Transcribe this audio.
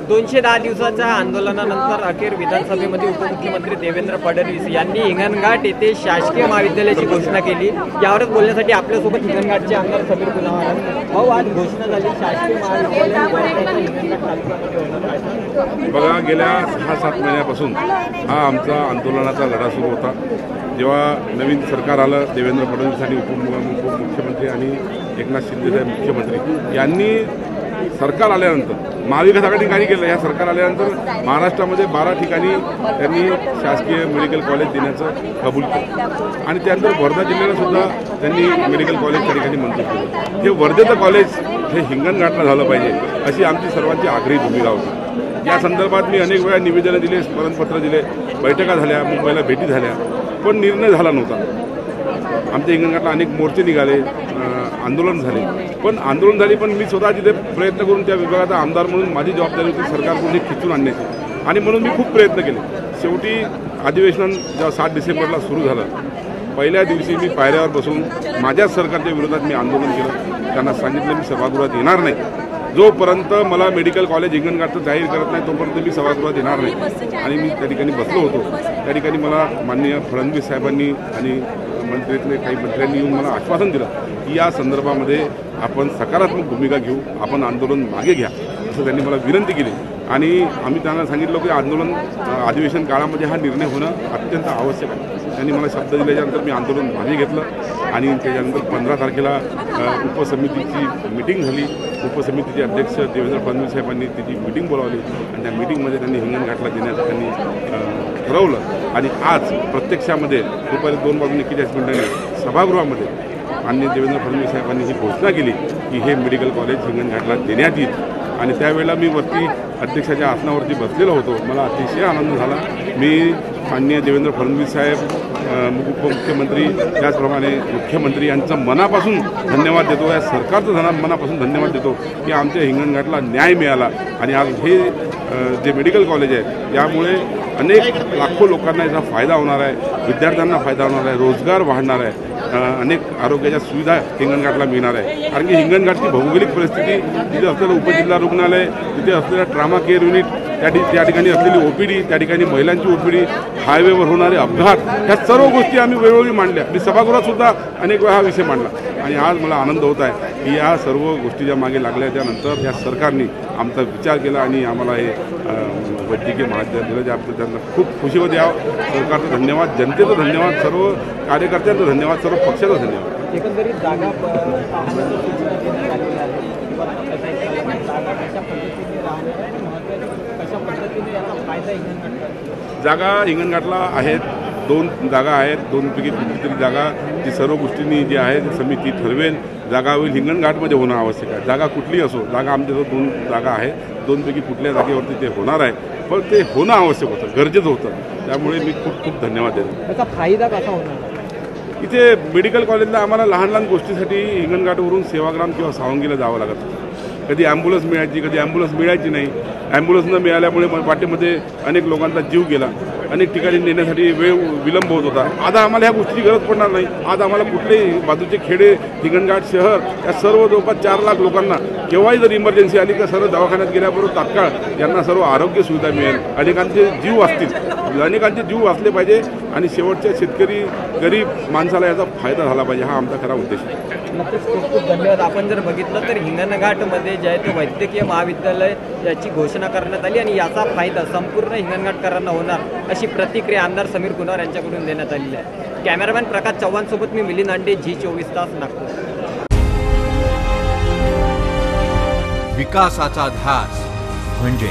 210 दिवसाच्या आंदोलनानंतर अखेर विधानसभेमध्ये उपमुख्यमंत्री देवेंद्र फडणवीस यांनी हिंगणघाट येथे शासकीय महाविद्यालयाची घोषणा केली। यावरच बोलण्यासाठी आपल्यासोबत हिंगणघाटचे आमदार समीर कुणावार भाऊ, आज घोषणा झाली शासकीय महाविद्यालय। बघा, गेल्या 6-7 महिन्यापासून हा आमचा आंदोलनाचा लढा सुरू होता। जेव्हा नवीन सरकार आलं, देवेंद्र फडणवीस आणि उपमुख्यमंत्री आणि एकनाथ शिंदे साहेब मुख्यमंत्री यांनी सरकार आल्यानंतर महाविकास आघाडीने काय केलं, या सरकार आल्यानंतर महाराष्ट्रामध्ये 12 ठिकाणी त्यांनी शासकीय मेडिकल कॉलेज देण्याचं कबूल केलं आणि त्यानंतर वर्धा जिल्ह्याला सुद्धा त्यांनी मेडिकल कॉलेज त्या ठिकाणी मंजूर केलं। हे वर्धेचं कॉलेज हे हिंगणघाटला झालं पाहिजे अशी आमची सर्वांची आग्रही भूमिका होती। या संदर्भात मी अनेक वेळा निवेदनं दिले, स्मरणपत्र दिले, बैठका झाल्या, मुंबईला भेटी झाल्या, पण निर्णय झाला नव्हता। आमच्या हिंगणघाटला अनेक मोर्चे निघाले, आंदोलन झाली, पण मी स्वतः तिथे प्रयत्न करून त्या विभागाचा आमदार म्हणून माझी जबाबदारी होती सरकारकडून हे खिचून आणण्याची आणि म्हणून मी खूप प्रयत्न केले। शेवटी अधिवेशन जेव्हा 7 डिसेंबरला सुरू झालं, पहिल्या दिवशी मी पायऱ्यावर बसून माझ्याच सरकारच्या विरोधात मी आंदोलन केलं। त्यांना सांगितलं मी सभागृहात येणार नाही, जोपर्यंत मला मेडिकल कॉलेज हिंगणघाटचं जाहीर करत नाही तोपर्यंत मी सभागृहात येणार नाही। आणि मी त्या ठिकाणी बसलो होतो। त्या ठिकाणी मला माननीय फडणवीस साहेबांनी आणि मंत्रीतले काही मंत्र्यांनी येऊन मला आश्वासन दिलं की या संदर्भामध्ये आपण सकारात्मक भूमिका घेऊ, आपण आंदोलन मागे घ्या, असं त्यांनी मला विनंती केली। आणि आम्ही त्यांना सांगितलं की आंदोलन अधिवेशन काळामध्ये हा निर्णय होणं अत्यंत आवश्यक आहे। त्यांनी मला शब्द दिल्याच्यानंतर मी आंदोलन मागे घेतलं आणि त्याच्यानंतर 15 तारखेला उपसमितीची मिटिंग झाली। उपसमितीचे अध्यक्ष देवेंद्र फडणवीस साहेबांनी त्याची मिटिंग बोलावली आणि त्या मिटिंगमध्ये त्यांनी हिंगणघाटला देण्याचं त्यांनी ठरवलं आणि आज प्रत्यक्षामध्ये दुपारी 2:41 सभागृहामध्ये माननीय देवेंद्र फडणवीस साहेबांनी ही घोषणा केली की हे मेडिकल कॉलेज हिंगणघाटला देण्यात येईल। आणि त्यावेळेला मी वरती अध्यक्षाच्या आसनावरती बसलेलो होतो, मला अतिशय आनंद झाला। मी माननीय देवेंद्र फडणवीस साहेब, उपमुख्यमंत्री, त्याचप्रमाणे मुख्यमंत्री यांचं मनापासून धन्यवाद देतो, या सरकारचं मनापासून धन्यवाद देतो की आमच्या हिंगणघाटला न्याय मिळाला। आणि आज हे जे मेडिकल कॉलेज आहे यामुळे अनेक लाखो लोकांना याचा फायदा होणार आहे, विद्यार्थ्यांना फायदा होणार आहे, रोजगार वाढणार आहे, अनेक आरोग्याच्या सुविधा हिंगणघाटला मिळणार आहे। कारण की हिंगणघाटची भौगोलिक परिस्थिती, तिथे असलेलं उपजिल्हा रुग्णालय, तिथे असलेलं ट्रामा केअर युनिट, त्या ठिकाणी असलेली ओपीडी, त्या ठिकाणी महिलांची ओपीडी, हायवेवर होणारे अपघात, ह्या सर्व गोष्टी आम्ही वेळोवेळी मांडल्या। मी सभागृहात सुद्धा अनेक वेळा हा विषय मांडला आणि आज मला आनंद होत आहे की या सर्व गोष्टीच्या मागे लागल्याच्यानंतर या सरकारने आमचा विचार केला आणि आम्हाला हे वैद्यकीय महाविद्यालय दिलं। ज्याबद्दल त्यांना खूप खुशी होती। सरकारचं धन्यवाद, जनतेचं धन्यवाद, सर्व कार्यकर्त्यांचं धन्यवाद, सर्व पक्षाचं धन्यवाद। एकंदरीत जागा हिंगणघाटला आहेत, 2 जागा आहेत, 2 पैकी कुठलीतरी जागा जी सर्व गोष्टींनी जी आहे समिती ठरवेल, जागा होईल हिंगणघाटमध्ये होणं आवश्यक आहे। जागा कुठली असो, जागा आमच्याजवळ 2 जागा आहेत, 2 पैकी कुठल्या जागेवरती ते होणार आहे, पण ते होणं आवश्यक होतं, गरजेचं होतं। त्यामुळे मी खूप खूप धन्यवाद देतो। त्याचा फायदा कसा होणार? इथे मेडिकल कॉलेजला आम्हाला लहान लहान गोष्टीसाठी हिंगणघाटवरून सेवाग्राम किंवा सावंगीला जावं लागत होतं। कधी ॲम्ब्युलन्स मिळायची, कधी ॲम्ब्युलन्स मिळायची नाही। ॲम्ब्युलन्स न मिळाल्यामुळे वाटेमध्ये अनेक लोकांचा जीव गेला, अनेक ठिकाणी नेण्यासाठी वेळ विलंब होत होता। आता आम्हाला ह्या गोष्टीची गरज पडणार नाही। आज आम्हाला कुठलेही बाजूचे खेडे, हिंगणघाट शहर या सर्व जवळपास 4 लाख लोकांना केव्हाही जर इमर्जन्सी आली तर सर्व दवाखान्यात गेल्याबरोबर तात्काळ यांना सर्व आरोग्य सुविधा मिळेल, अनेकांचे जीव वाचतील, अनेकांचे जीव वाचले पाहिजे आणि शेवटच्या शेतकरी गरीब माणसाला याचा फायदा झाला पाहिजे, हा आमचा खरा उद्देश आहे। नक्कीच खूप खूप धन्यवाद। आपण जर बघितलं तर हिंगणघाटमध्ये जे आहे ते वैद्यकीय महाविद्यालय याची घोषणा करण्यात आली आणि याचा फायदा संपूर्ण हिंगणघाटकरांना होणार अशी प्रतिक्रिया आमदार समीर कुणावार यांच्याकडून देण्यात आलेली आहे। कॅमेरामॅन प्रकाश चव्हाण सोबत मी मिलिंद अंडे, G24 तास, नागपूर। विकासाचा ध्यास म्हणजे